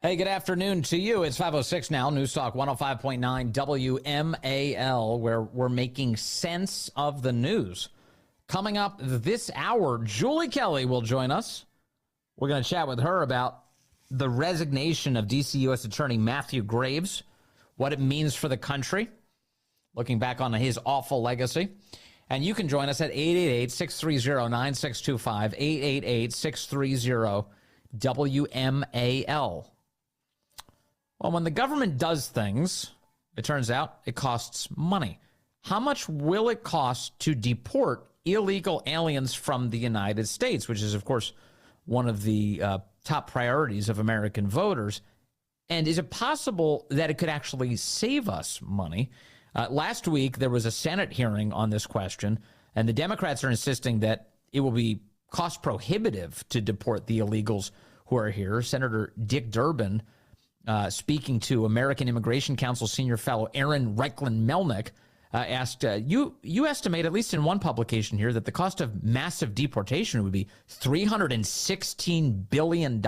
Hey, good afternoon to you. It's 5:06 now. News Talk 105.9 WMAL, where we're making sense of the news. Coming up this hour, Julie Kelly will join us. We're going to chat with her about the resignation of D.C. U.S. Attorney Matthew Graves, what it means for the country, looking back on his awful legacy. And you can join us at 888-630-9625, 888-630-WMAL. Well, when the government does things, it turns out it costs money. How much will it cost to deport illegal aliens from the United States, which is, of course, one of the top priorities of American voters? And is it possible that it could actually save us money? Last week, there was a Senate hearing on this question, and the Democrats are insisting that it will be cost prohibitive to deport the illegals who are here. Senator Dick Durbin, speaking to American Immigration Council senior fellow Aaron Reichlin-Melnick, asked, you estimate, at least in one publication here, that the cost of massive deportation would be $316 billion?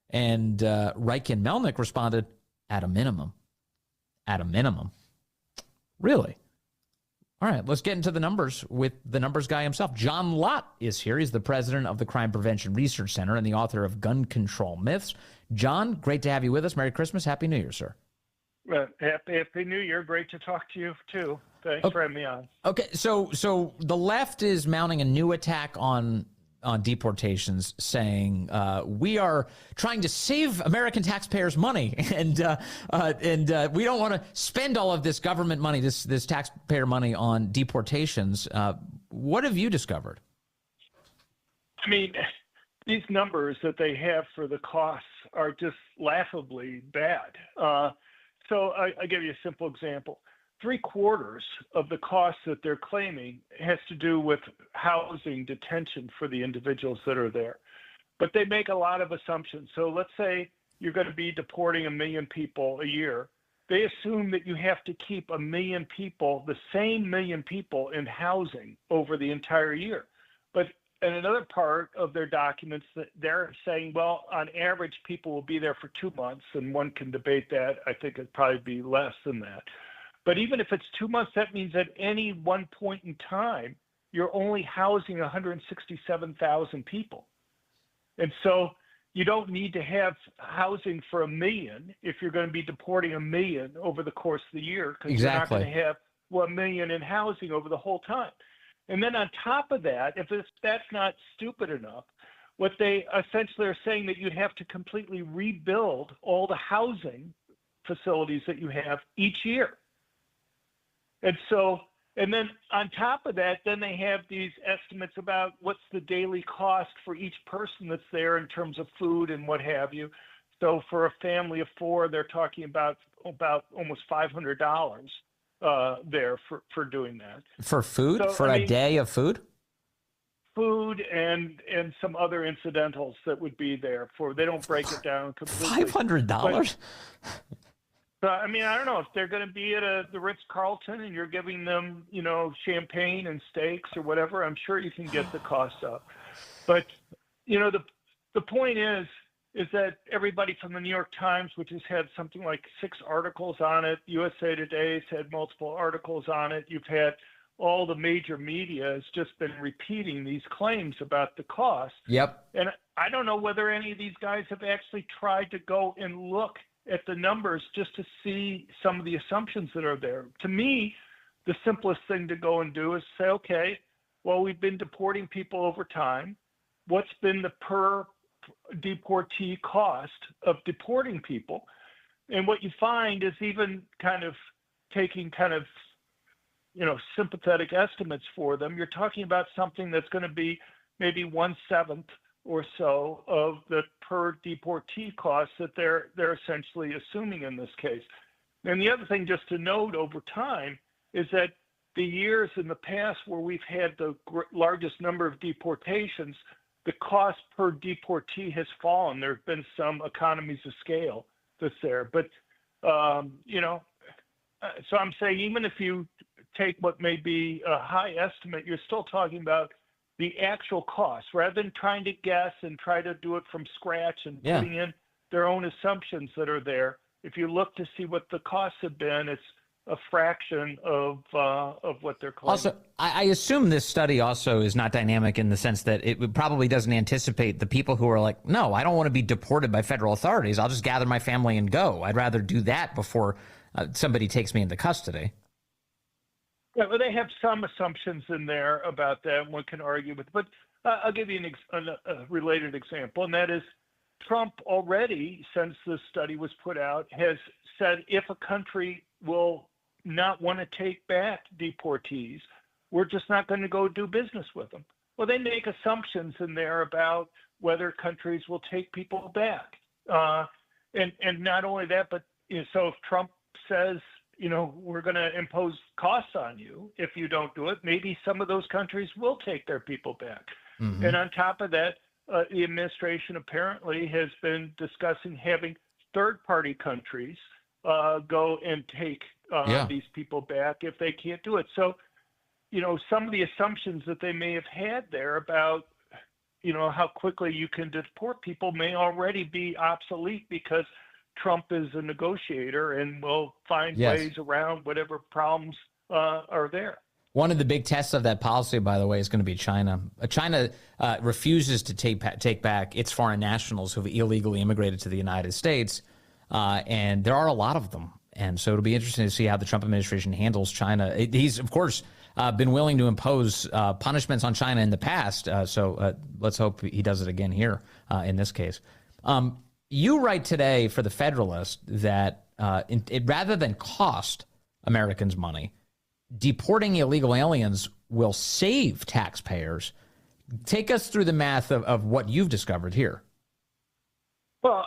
And Reichlin-Melnick responded, at a minimum. At a minimum. Really? All right, let's get into the numbers with the numbers guy himself. John Lott is here. He's the president of the Crime Prevention Research Center and the author of Gun Control Myths. John, great to have you with us. Merry Christmas. Happy New Year, sir. Happy New Year. Great to talk to you, too. Thanks for having me on. Okay, so the left is mounting a new attack on deportations, saying we are trying to save American taxpayers money, and we don't want to spend all of this government money, this taxpayer money, on deportations. What have you discovered? I mean, these numbers that they have for the costs are just laughably bad. So I give you a simple example. 3/4 of the costs that they're claiming has to do with housing detention for the individuals that are there. But they make a lot of assumptions. So let's say you're going to be deporting 1 million people a year. They assume that you have to keep 1 million people, the same 1 million people, in housing over the entire year. But in another part of their documents, that they're saying, well, on average, people will be there for 2 months, and one can debate that. I think it'd probably be less than that. But even if it's 2 months, that means at any one point in time, you're only housing 167,000 people. And so you don't need to have housing for 1 million if you're going to be deporting 1 million over the course of the year, because you're not going to have 1 million in housing over the whole time. And then on top of that, if that's not stupid enough, what they essentially are saying that you'd have to completely rebuild all the housing facilities that you have each year. And then on top of that, then they have these estimates about what's the daily cost for each person that's there in terms of food and what have you. So for a family of 4, they're talking about almost $500 there for doing that. For food? So, a day of food? Food and some other incidentals that would be there. They don't break it down completely. $500? So, I mean, I don't know if they're going to be at the Ritz-Carlton and you're giving them, champagne and steaks or whatever. I'm sure you can get the cost up. But, the point is that everybody from the New York Times, which has had something like 6 articles on it, USA Today's had multiple articles on it. You've had all the major media has just been repeating these claims about the cost. Yep. And I don't know whether any of these guys have actually tried to go and look at the numbers just to see some of the assumptions that are there. To me, the simplest thing to go and do is say, okay, well, we've been deporting people over time. What's been the per deportee cost of deporting people? And what you find is even kind of taking sympathetic estimates for them, you're talking about something that's going to be maybe 1/7 or so of the per deportee costs that they're essentially assuming in this case. And the other thing just to note over time is that the years in the past where we've had the largest number of deportations, the cost per deportee has fallen. There have been some economies of scale that's there. But, so I'm saying even if you take what may be a high estimate, you're still talking about the actual cost rather than trying to guess and try to do it from scratch and putting in their own assumptions that are there. If you look to see what the costs have been, it's a fraction of what they're claiming. Also, I assume this study also is not dynamic in the sense that it probably doesn't anticipate the people who are like, no, I don't want to be deported by federal authorities. I'll just gather my family and go. I'd rather do that before somebody takes me into custody. Yeah, well, they have some assumptions in there about that. One can argue with, but I'll give you a related example, and that is Trump already, since this study was put out, has said if a country will not want to take back deportees, we're just not going to go do business with them. Well, they make assumptions in there about whether countries will take people back. And not only that, but so if Trump says, we're going to impose costs on you if you don't do it, maybe some of those countries will take their people back. Mm-hmm. And on top of that, the administration apparently has been discussing having third-party countries go and take these people back if they can't do it. So, some of the assumptions that they may have had there about, how quickly you can deport people may already be obsolete because Trump is a negotiator and will find ways around whatever problems are there. One of the big tests of that policy, by the way, is going to be China. China refuses to take back its foreign nationals who have illegally immigrated to the United States, and there are a lot of them. And so it'll be interesting to see how the Trump administration handles China. He's, of course, been willing to impose punishments on China in the past, so let's hope he does it again here in this case. You write today for the Federalist that rather than cost Americans money, deporting illegal aliens will save taxpayers. Take us through the math of what you've discovered here. Well,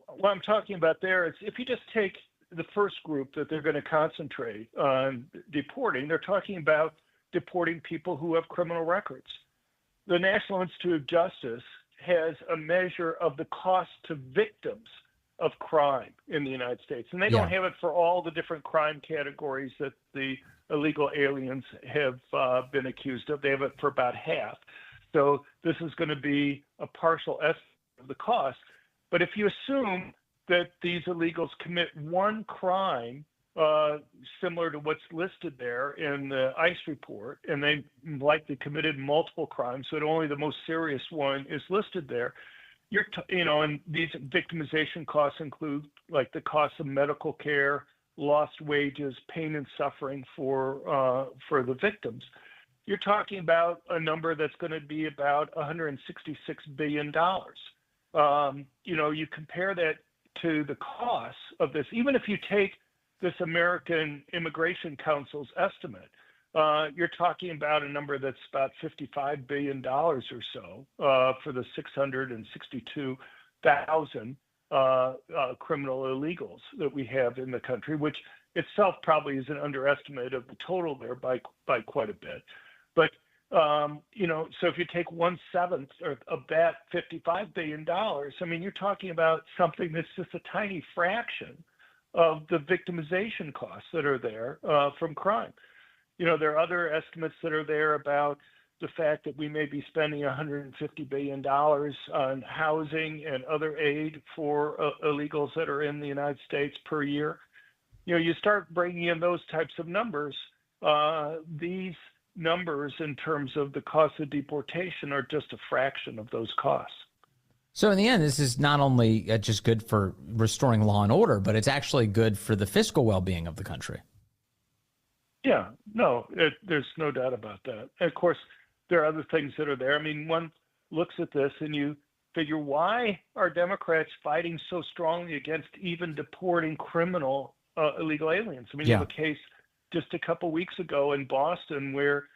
what I'm talking about there is if you just take the first group that they're going to concentrate on deporting, they're talking about deporting people who have criminal records. The National Institute of Justice has a measure of the cost to victims of crime in the United States. And they don't have it for all the different crime categories that the illegal aliens have been accused of. They have it for about half. So this is going to be a partial estimate of the cost. But if you assume that these illegals commit one crime similar to what's listed there in the ICE report, and they likely committed multiple crimes, so that only the most serious one is listed there, and these victimization costs include like the cost of medical care, lost wages, pain and suffering for the victims. You're talking about a number that's going to be about $166 billion. You compare that to the costs of this, even if you take this American Immigration Council's estimate, you're talking about a number that's about $55 billion or so for the 662,000 criminal illegals that we have in the country, which itself probably is an underestimate of the total there by quite a bit. But, so if you take 1/7 of that $55 billion, you're talking about something that's just a tiny fraction of the victimization costs that are there from crime. There are other estimates that are there about the fact that we may be spending $150 billion on housing and other aid for illegals that are in the United States per year. You start bringing in those types of numbers, these numbers in terms of the cost of deportation are just a fraction of those costs. So in the end, this is not only just good for restoring law and order, but it's actually good for the fiscal well-being of the country. Yeah, no, there's no doubt about that. And of course, there are other things that are there. One looks at this and you figure, why are Democrats fighting so strongly against even deporting criminal illegal aliens? You have a case just a couple weeks ago in Boston where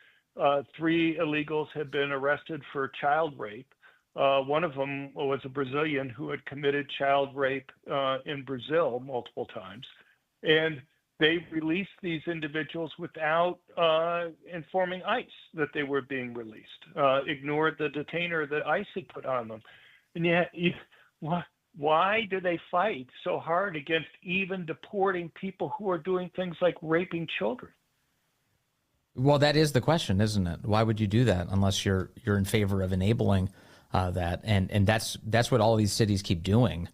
3 illegals had been arrested for child rape. One of them was a Brazilian who had committed child rape in Brazil multiple times. And they released these individuals without informing ICE that they were being released, ignored the detainer that ICE had put on them. And yet, why do they fight so hard against even deporting people who are doing things like raping children? Well, that is the question, isn't it? Why would you do that unless you're in favor of enabling that, and that's what all these cities keep doing.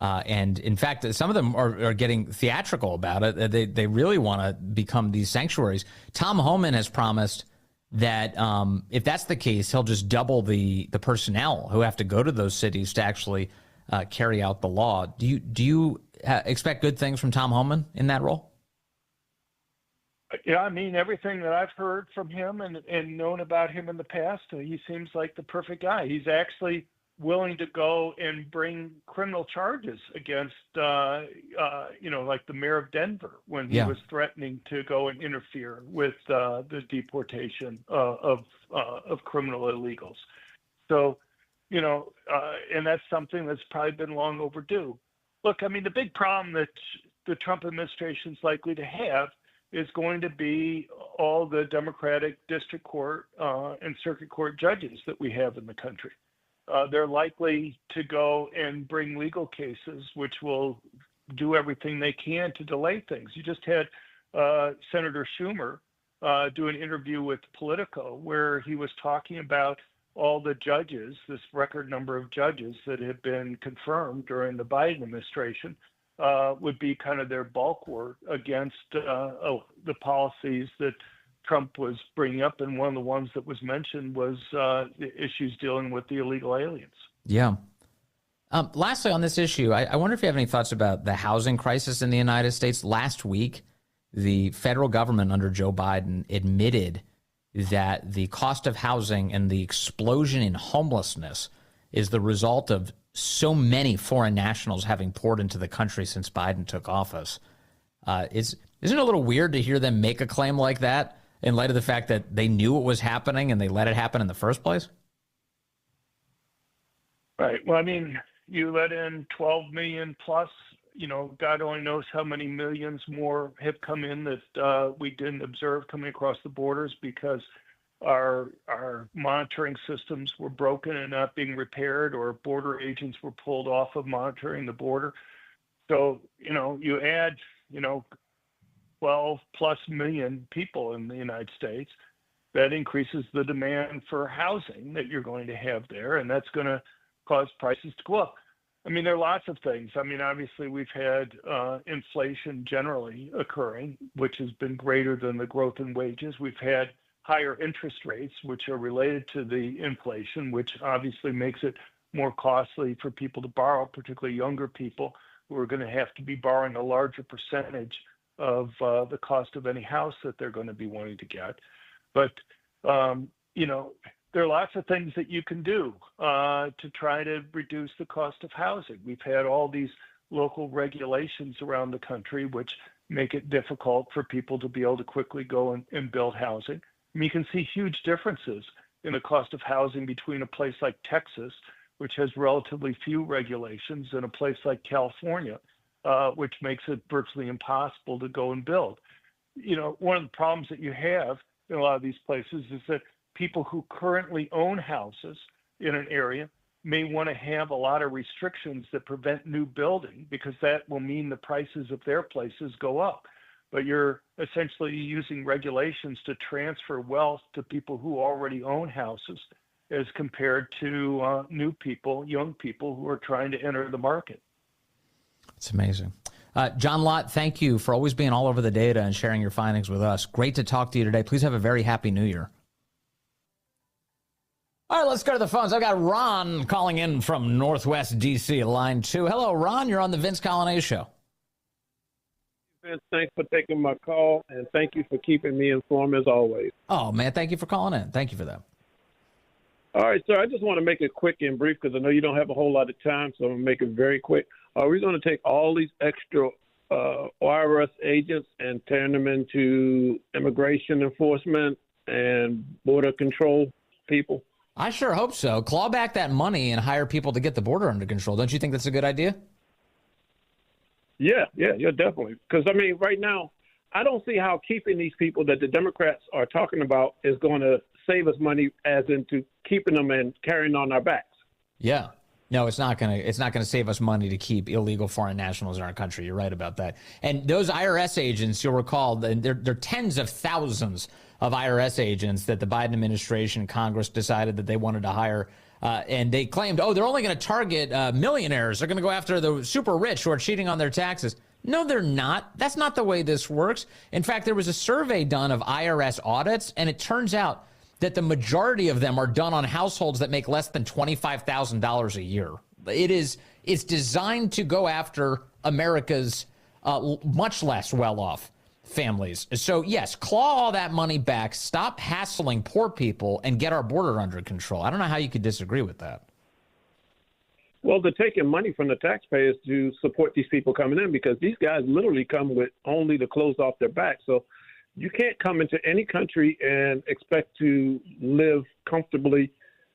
And in fact, some of them are getting theatrical about it. They really want to become these sanctuaries. Tom Homan has promised that if that's the case, he'll just double the personnel who have to go to those cities to actually carry out the law. Do you expect good things from Tom Homan in that role? Yeah, I mean, everything that I've heard from him and known about him in the past, he seems like the perfect guy. He's actually willing to go and bring criminal charges against, like the mayor of Denver when he was threatening to go and interfere with the deportation of criminal illegals. So, and that's something that's probably been long overdue. Look, I mean, the big problem that the Trump administration is likely to have is going to be all the Democratic district court and circuit court judges that we have in the country. They're likely to go and bring legal cases, which will do everything they can to delay things. You just had Senator Schumer do an interview with Politico where he was talking about all the judges, this record number of judges that have been confirmed during the Biden administration, would be kind of their bulwark against the policies that Trump was bringing up. And one of the ones that was mentioned was the issues dealing with the illegal aliens. Yeah. Lastly, on this issue, I wonder if you have any thoughts about the housing crisis in the United States. Last week, the federal government under Joe Biden admitted that the cost of housing and the explosion in homelessness is the result of so many foreign nationals having poured into the country since Biden took office. Isn't it a little weird to hear them make a claim like that in light of the fact that they knew it was happening and they let it happen in the first place? Right. Well, I mean, you let in 12 million plus, God only knows how many millions more have come in that we didn't observe coming across the borders because our monitoring systems were broken and not being repaired, or border agents were pulled off of monitoring the border. So, you add, 12 plus million people in the United States, that increases the demand for housing that you're going to have there, and that's going to cause prices to go up. I mean, there are lots of things. I mean, obviously, we've had inflation generally occurring, which has been greater than the growth in wages. We've had higher interest rates, which are related to the inflation, which obviously makes it more costly for people to borrow, particularly younger people who are going to have to be borrowing a larger percentage of the cost of any house that they're going to be wanting to get. But, there are lots of things that you can do to try to reduce the cost of housing. We've had all these local regulations around the country which make it difficult for people to be able to quickly go and build housing. I mean, you can see huge differences in the cost of housing between a place like Texas, which has relatively few regulations, and a place like California, which makes it virtually impossible to go and build. One of the problems that you have in a lot of these places is that people who currently own houses in an area may want to have a lot of restrictions that prevent new building, because that will mean the prices of their places go up. But you're essentially using regulations to transfer wealth to people who already own houses as compared to new people, young people who are trying to enter the market. It's amazing. John Lott, thank you for always being all over the data and sharing your findings with us. Great to talk to you today. Please have a very happy New Year. All right, let's go to the phones. I've got Ron calling in from Northwest D.C., line 2. Hello, Ron. You're on the Vince Coglianese Show. Vince, thanks for taking my call, and thank you for keeping me informed as always. Oh, man, thank you for calling in. Thank you for that. All right, sir, I just want to make it quick and brief because I know you don't have a whole lot of time, so I'm going to make it very quick. Are we going to take all these extra IRS agents and turn them into immigration enforcement and border control people? I sure hope so. Claw back that money and hire people to get the border under control. Don't you think that's a good idea? Yeah, definitely. Because, I mean, right now, I don't see how keeping these people that the Democrats are talking about is going to save us money, as into keeping them and carrying on our backs. Yeah. No, it's not gonna save us money to keep illegal foreign nationals in our country. You're right about that. And those IRS agents, you'll recall, there are tens of thousands of IRS agents that the Biden administration, Congress decided that they wanted to hire And they claimed, they're only going to target millionaires. They're going to go after the super rich who are cheating on their taxes. No, they're not. That's not the way this works. In fact, there was a survey done of IRS audits, and it turns out that the majority of them are done on households that make less than $25,000 a year. It's designed to go after America's much less well-off families. So, yes, claw all that money back, stop hassling poor people, and get our border under control. I don't know how you could disagree with that. Well, they're taking money from the taxpayers to support these people coming in because these guys literally come with only the clothes off their back. So you can't come into any country and expect to live comfortably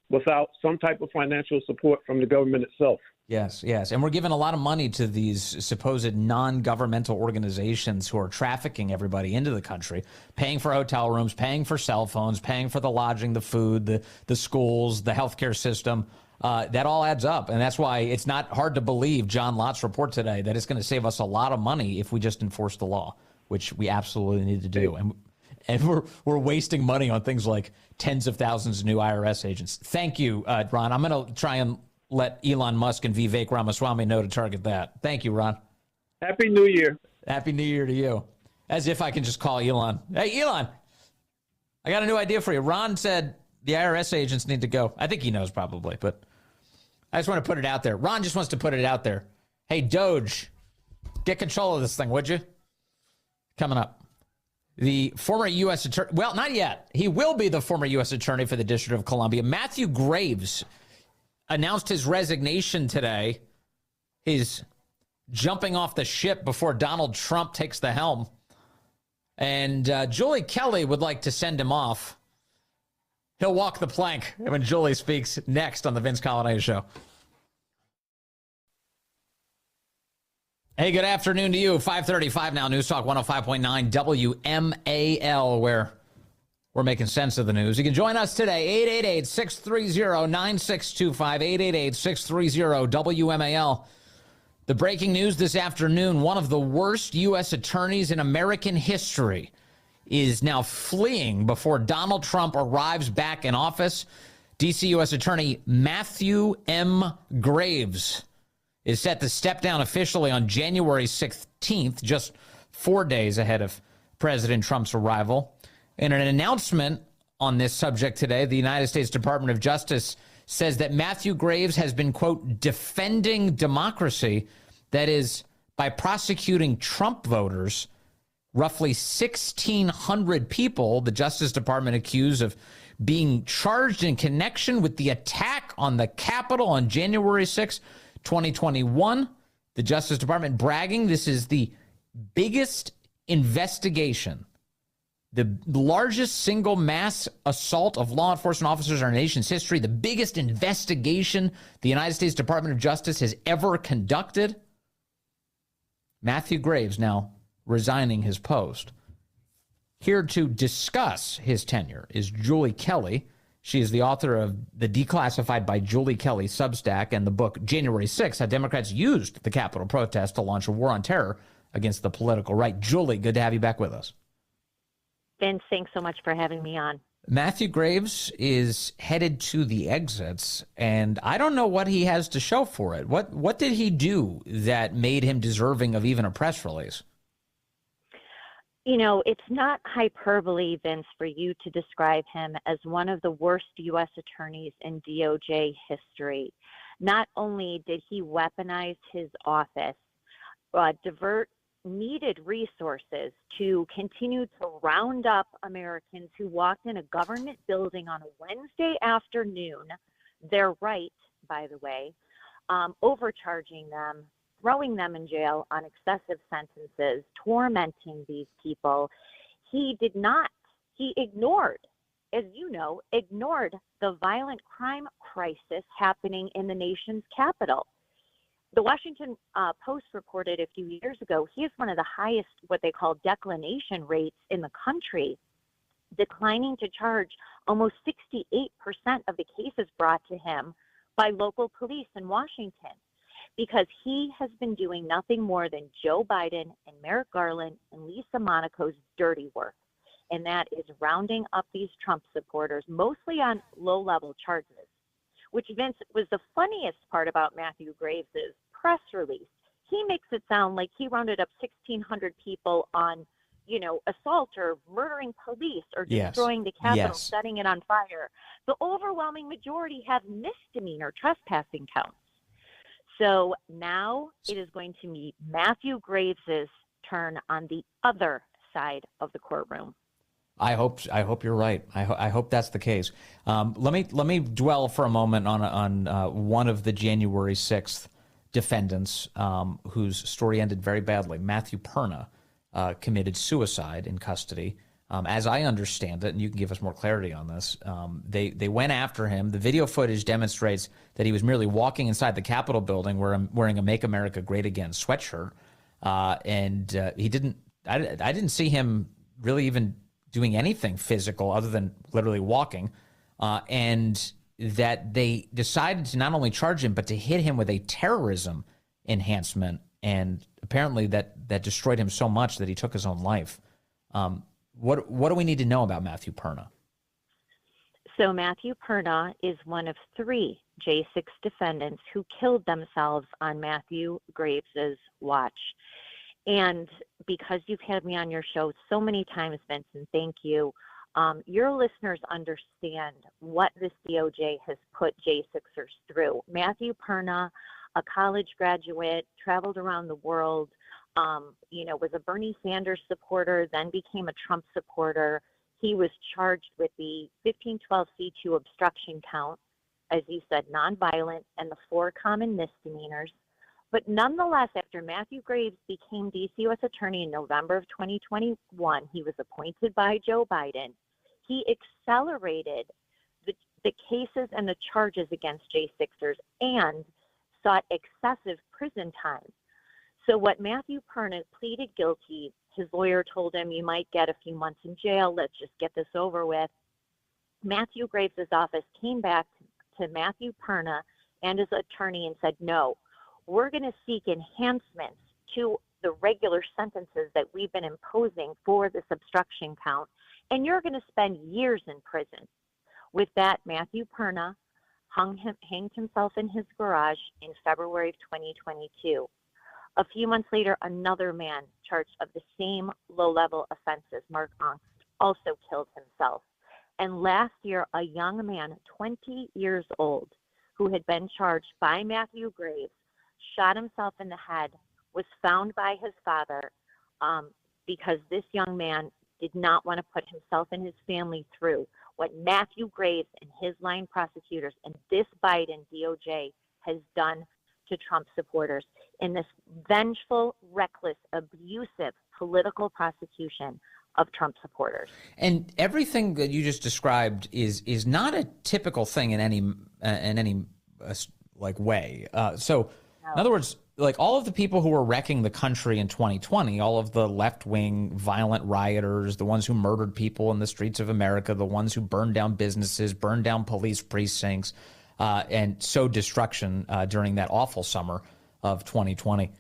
without some type of financial support from the government itself. Yes. And we're giving a lot of money to these supposed non-governmental organizations who are trafficking everybody into the country, paying for hotel rooms, paying for cell phones, paying for the lodging, the food, the schools, the healthcare system. That all adds up. And that's why it's not hard to believe John Lott's report today that it's going to save us a lot of money if we just enforce the law, which we absolutely need to do. And we're wasting money on things like tens of thousands of new IRS agents. Thank you, Ron. I'm going to try and let Elon Musk and Vivek Ramaswamy know to target that. Thank you, Ron. Happy New Year. Happy New Year to you. As if I can just call Elon. Hey, Elon, I got a new idea for you. Ron said the IRS agents need to go. I think he knows probably, but I just want to put it out there. Ron just wants to put it out there. Hey, Doge, get control of this thing, would you? Coming up. The former U.S. attorney, well, not yet. He will be the former U.S. attorney for the District of Columbia. Matthew Graves announced his resignation today. He's jumping off the ship before Donald Trump takes the helm. And Julie Kelly would like to send him off. He'll walk the plank when Julie speaks next on the Vince Coglianese Show. Hey, good afternoon to you. 5:35 now, News Talk 105.9 WMAL, where we're making sense of the news. You can join us today, 888-630-9625, 888-630-WMAL. The breaking news this afternoon, one of the worst U.S. attorneys in American history is now fleeing before Donald Trump arrives back in office. D.C. U.S. Attorney Matthew M. Graves is set to step down officially on January 16th, just 4 days ahead of President Trump's arrival. In an announcement on this subject today, the United States Department of Justice says that Matthew Graves has been, quote, defending democracy, that is, by prosecuting Trump voters. Roughly 1,600 people, the Justice Department accused of being charged in connection with the attack on the Capitol on January 6, 2021. The Justice Department bragging this is the biggest investigation, the largest single mass assault of law enforcement officers in our nation's history, the biggest investigation the United States Department of Justice has ever conducted. Matthew Graves now resigning his post. Here to discuss his tenure is Julie Kelly. She is the author of the Declassified by Julie Kelly Substack and the book January 6, How Democrats Used the Capitol Protest to Launch a War on Terror Against the Political Right. Julie, good to have you back with us. Vince, thanks so much for having me on. Matthew Graves is headed to the exits, and I don't know what he has to show for it. What did he do that made him deserving of even a press release? You know, it's not hyperbole, Vince, for you to describe him as one of the worst U.S. attorneys in DOJ history. Not only did he weaponize his office, divert needed resources to continue to round up Americans who walked in a government building on a Wednesday afternoon, their right, by the way, overcharging them, throwing them in jail on excessive sentences, tormenting these people. He ignored, as you know, the violent crime crisis happening in the nation's capital. The Washington Post reported a few years ago, he has one of the highest, what they call declination rates in the country, declining to charge almost 68% of the cases brought to him by local police in Washington, because he has been doing nothing more than Joe Biden and Merrick Garland and Lisa Monaco's dirty work. And that is rounding up these Trump supporters, mostly on low-level charges. which Vince was the funniest part about Matthew Graves' press release. He makes it sound like he rounded up 1,600 people on, assault or murdering police or destroying the Capitol, setting it on fire. The overwhelming majority have misdemeanor trespassing counts. So now it is going to be Matthew Graves' turn on the other side of the courtroom. I hope you're right. I hope that's the case. Let me dwell for a moment on one of the January 6th defendants whose story ended very badly. Matthew Perna committed suicide in custody. As I understand it, and you can give us more clarity on this, they went after him. The video footage demonstrates that he was merely walking inside the Capitol building wearing a Make America Great Again sweatshirt. And he didn't. I didn't see him really even doing anything physical other than literally walking, and that they decided to not only charge him but to hit him with a terrorism enhancement, and apparently that destroyed him so much that he took his own life. What do we need to know about Matthew Perna? So Matthew Perna is one of 3 J6 defendants who killed themselves on Matthew Graves' watch. And because you've had me on your show so many times, Vincent, thank you. Your listeners understand what this DOJ has put J6ers through. Matthew Perna, a college graduate, traveled around the world, was a Bernie Sanders supporter, then became a Trump supporter. He was charged with the 1512C2 obstruction count, as you said, nonviolent, and the 4 common misdemeanors. But nonetheless, after Matthew Graves became D.C. U.S. Attorney in November of 2021, he was appointed by Joe Biden. He accelerated the cases and the charges against J6ers and sought excessive prison time. So what Matthew Perna pleaded guilty, his lawyer told him, you might get a few months in jail. Let's just get this over with. Matthew Graves' office came back to Matthew Perna and his attorney and said, no, we're going to seek enhancements to the regular sentences that we've been imposing for this obstruction count, and you're going to spend years in prison. With that, Matthew Perna hanged himself in his garage in February of 2022. A few months later, another man charged of the same low-level offenses, Mark Ongst, also killed himself. And last year, a young man, 20 years old, who had been charged by Matthew Graves, shot himself in the head, was found by his father because this young man did not want to put himself and his family through what Matthew Graves and his line prosecutors and this Biden DOJ has done to Trump supporters in this vengeful, reckless, abusive political prosecution of Trump supporters. And everything that you just described is not a typical thing in any way. So, in other words, like all of the people who were wrecking the country in 2020, all of the left-wing violent rioters, the ones who murdered people in the streets of America, the ones who burned down businesses, burned down police precincts, and sowed destruction during that awful summer of 2020.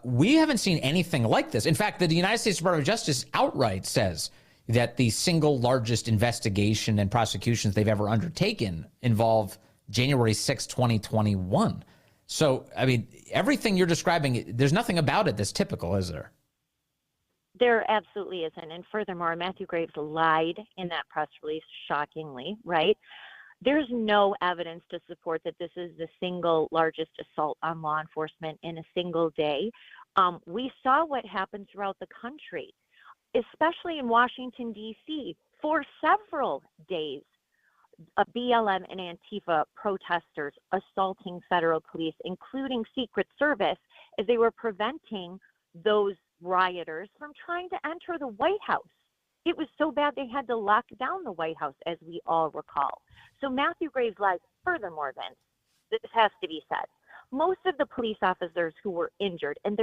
We haven't seen anything like this. In fact, the United States Department of Justice outright says that the single largest investigation and prosecutions they've ever undertaken involve January 6, 2021. So, I mean, everything you're describing, there's nothing about it that's typical, is there? There absolutely isn't. And furthermore, Matthew Graves lied in that press release, shockingly, right? There's no evidence to support that this is the single largest assault on law enforcement in a single day. We saw what happened throughout the country, especially in Washington, D.C., for several days. BLM and Antifa protesters assaulting federal police, including Secret Service, as they were preventing those rioters from trying to enter the White House. It was so bad they had to lock down the White House, as we all recall. So Matthew Graves lies. Furthermore, Vince, this has to be said. Most of the police officers who were injured, and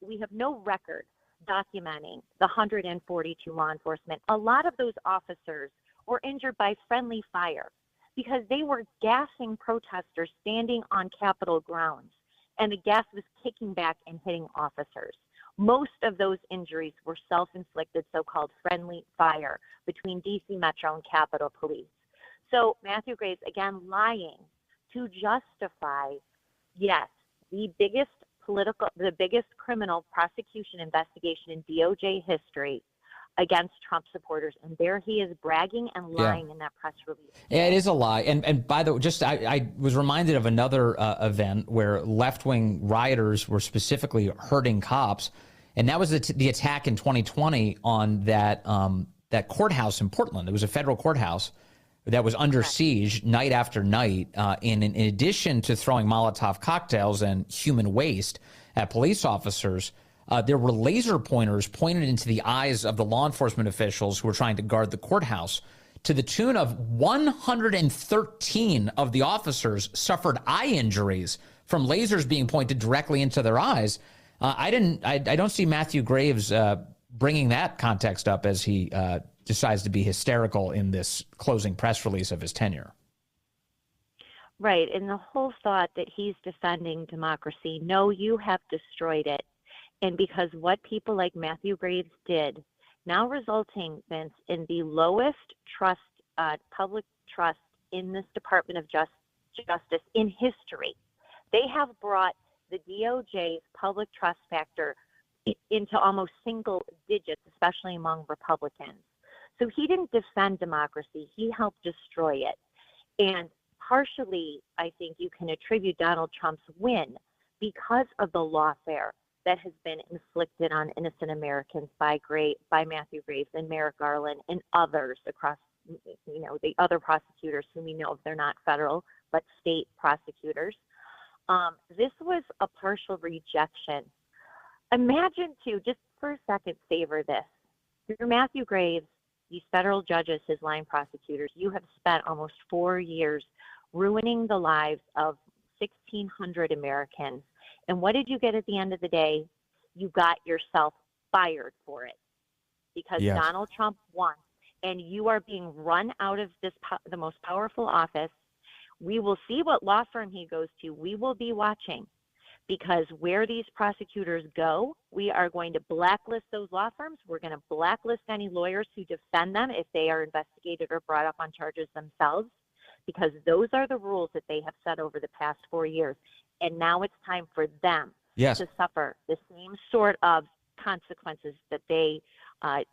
we have no record documenting the 142 law enforcement. A lot of those officers were injured by friendly fire because they were gassing protesters standing on Capitol grounds, and the gas was kicking back and hitting officers. Most of those injuries were self-inflicted, so-called friendly fire between DC Metro and Capitol Police. So Matthew Graves, again, lying to justify, yes, the biggest criminal prosecution investigation in DOJ history against Trump supporters. And there he is bragging and lying in that press release. Yeah, it is a lie. And by the way, I was reminded of another event where left-wing rioters were specifically hurting cops. And that was the attack in 2020 on that courthouse in Portland. It was a federal courthouse that was under siege night after night. In addition to throwing Molotov cocktails and human waste at police officers, there were laser pointers pointed into the eyes of the law enforcement officials who were trying to guard the courthouse, to the tune of 113 of the officers suffered eye injuries from lasers being pointed directly into their eyes. I don't see Matthew Graves bringing that context up as he decides to be hysterical in this closing press release of his tenure. Right. And the whole thought that he's defending democracy, no, you have destroyed it. And because what people like Matthew Graves did, now resulting, Vince, in the lowest trust, public trust in this Department of Justice in history, they have brought the DOJ's public trust factor into almost single digits, especially among Republicans. So he didn't defend democracy. He helped destroy it. And partially, I think you can attribute Donald Trump's win because of the lawfare that has been inflicted on innocent Americans by Matthew Graves and Merrick Garland and others across, the other prosecutors whom we know of, they're not federal, but state prosecutors. This was a partial rejection. Imagine, too, just for a second, savor this. You're Matthew Graves, these federal judges, his line prosecutors, you have spent almost 4 years ruining the lives of 1,600 Americans. And what did you get at the end of the day? You got yourself fired for it because Donald Trump won, and you are being run out of the most powerful office. We will see what law firm he goes to. We will be watching, because where these prosecutors go, we are going to blacklist those law firms. We're going to blacklist any lawyers who defend them if they are investigated or brought up on charges themselves, because those are the rules that they have set over the past 4 years. And now it's time for them to suffer the same sort of consequences that they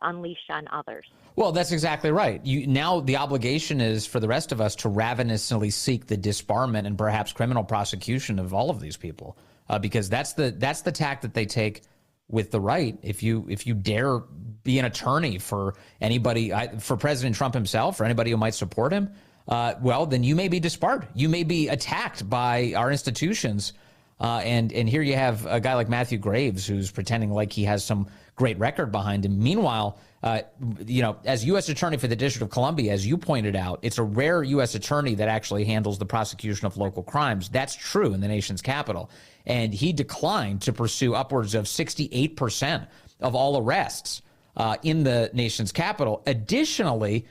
unleashed on others. Well, that's exactly right. Now the obligation is for the rest of us to ravenously seek the disbarment and perhaps criminal prosecution of all of these people, because that's the tack that they take with the right. If you dare be an attorney for anybody, for President Trump himself, or anybody who might support him, well, then you may be disbarred. You may be attacked by our institutions. And here you have a guy like Matthew Graves who's pretending like he has some great record behind him. Meanwhile, as U.S. Attorney for the District of Columbia, as you pointed out, it's a rare U.S. attorney that actually handles the prosecution of local crimes. That's true in the nation's capital. And he declined to pursue upwards of 68% of all arrests in the nation's capital. Additionally,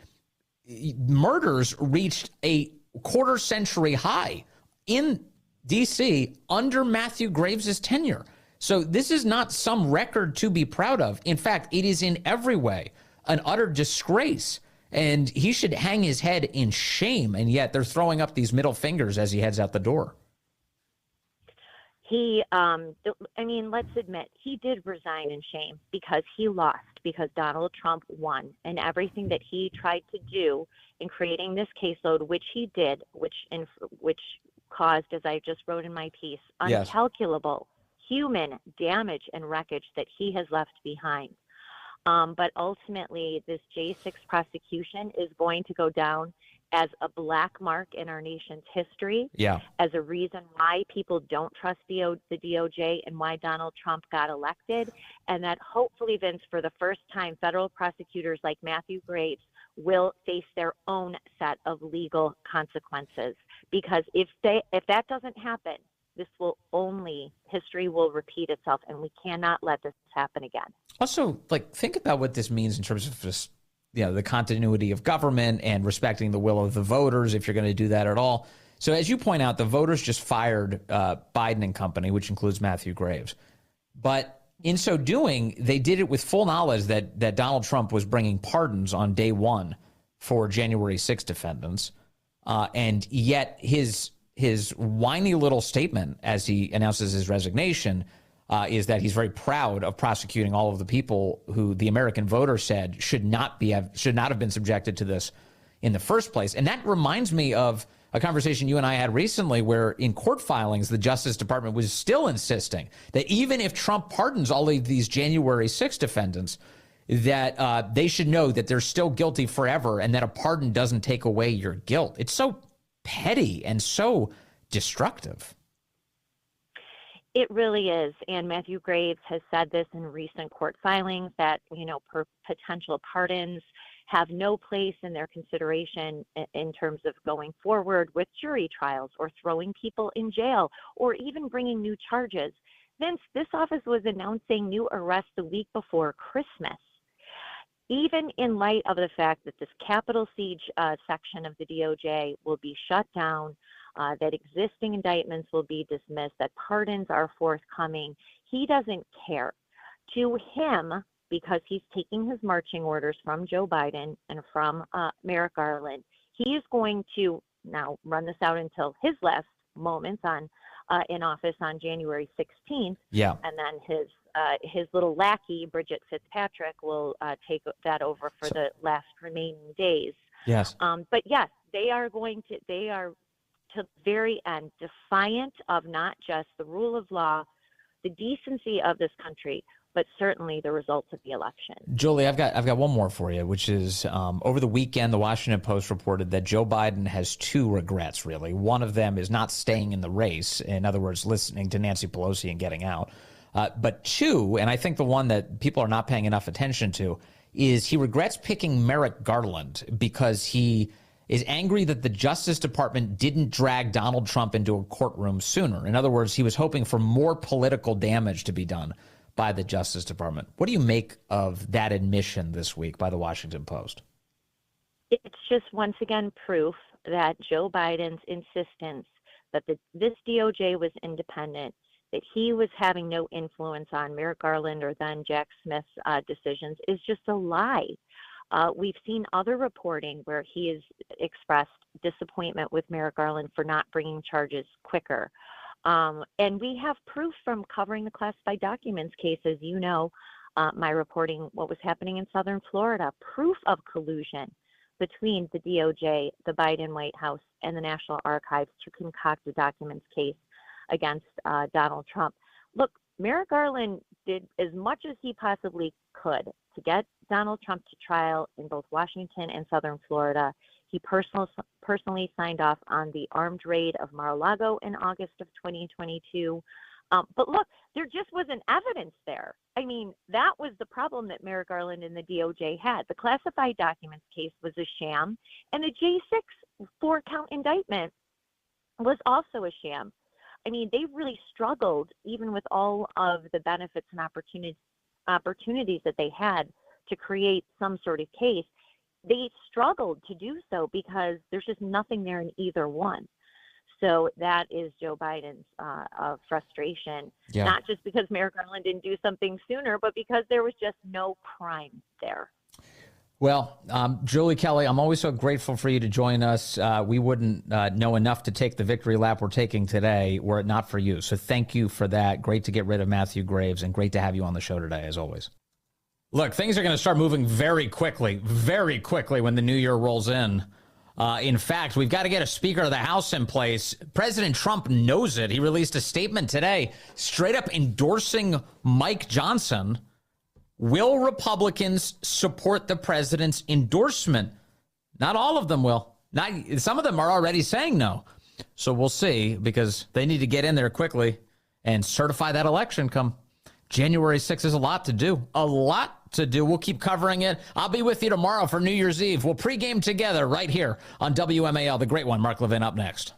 murders reached a quarter-century high in D.C. under Matthew Graves' tenure. So this is not some record to be proud of. In fact, it is in every way an utter disgrace, and he should hang his head in shame, and yet they're throwing up these middle fingers as he heads out the door. Let's admit, he did resign in shame because he lost, because Donald Trump won, and everything that he tried to do in creating this caseload, which he did, which caused, as I just wrote in my piece, uncalculable human damage and wreckage that he has left behind. But ultimately, this J6 prosecution is going to go down as a black mark in our nation's history, as a reason why people don't trust the DOJ and why Donald Trump got elected, and that hopefully, Vince, for the first time, federal prosecutors like Matthew Graves will face their own set of legal consequences. Because if that doesn't happen, history will repeat itself, and we cannot let this happen again. Also, think about what this means in terms of just, the continuity of government and respecting the will of the voters, if you're going to do that at all. So as you point out, the voters just fired Biden and company, which includes Matthew Graves. But in so doing, they did it with full knowledge that Donald Trump was bringing pardons on day one for January 6 defendants. And yet his whiny little statement as he announces his resignation is that he's very proud of prosecuting all of the people who the American voter said should not have been subjected to this in the first place. And that reminds me of a conversation you and I had recently where in court filings, the Justice Department was still insisting that even if Trump pardons all of these January 6 defendants, that they should know that they're still guilty forever and that a pardon doesn't take away your guilt. It's so petty and so destructive. It really is. And Matthew Graves has said this in recent court filings that, potential pardons have no place in their consideration in terms of going forward with jury trials or throwing people in jail or even bringing new charges. Vince, this office was announcing new arrests the week before Christmas. Even in light of the fact that this capital siege section of the DOJ will be shut down, that existing indictments will be dismissed, that pardons are forthcoming, he doesn't care. To him, because he's taking his marching orders from Joe Biden and from Merrick Garland, he is going to now run this out until his last moments in office on January 16th. Yeah. And then his little lackey, Bridget Fitzpatrick, will take that over for the last remaining days. Yes. But yes, they are to the very end defiant of not just the rule of law, the decency of this country, but certainly the results of the election. Julie, I've got one more for you, which is over the weekend, the Washington Post reported that Joe Biden has two regrets, really. One of them is not staying in the race. In other words, listening to Nancy Pelosi and getting out. But two, and I think the one that people are not paying enough attention to, is he regrets picking Merrick Garland because he is angry that the Justice Department didn't drag Donald Trump into a courtroom sooner. In other words, he was hoping for more political damage to be done by the Justice Department. What do you make of that admission this week by the Washington Post? It's just once again proof that Joe Biden's insistence that this DOJ was independent, that he was having no influence on Merrick Garland or then Jack Smith's decisions is just a lie. We've seen other reporting where he has expressed disappointment with Merrick Garland for not bringing charges quicker. And we have proof from covering the classified documents case, as you know, my reporting what was happening in southern Florida, proof of collusion between the DOJ, the Biden White House, and the National Archives to concoct the documents case against Donald Trump. Look, Merrick Garland did as much as he possibly could to get Donald Trump to trial in both Washington and southern Florida. He personally signed off on the armed raid of Mar-a-Lago in August of 2022. But look, there just wasn't evidence there. I mean, that was the problem that Merrick Garland and the DOJ had. The classified documents case was a sham, and the J6 four-count indictment was also a sham. I mean, they really struggled, even with all of the benefits and opportunities that they had to create some sort of case. They struggled to do so because there's just nothing there in either one. So that is Joe Biden's frustration, not just because Merrick Garland didn't do something sooner, but because there was just no crime there. Well, Julie Kelly, I'm always so grateful for you to join us. We wouldn't know enough to take the victory lap we're taking today were it not for you. So thank you for that. Great to get rid of Matthew Graves and great to have you on the show today, as always. Look, things are going to start moving very quickly when the new year rolls in. In fact, we've got to get a Speaker of the House in place. President Trump knows it. He released a statement today straight up endorsing Mike Johnson. Will Republicans support the president's endorsement? Not all of them will. Some of them are already saying no. So we'll see, because they need to get in there quickly and certify that election come January 6th. Is a lot to do. We'll keep covering it. I'll be with you tomorrow for New Year's Eve. We'll pregame together right here on WMAL, the great one. Mark Levin up next.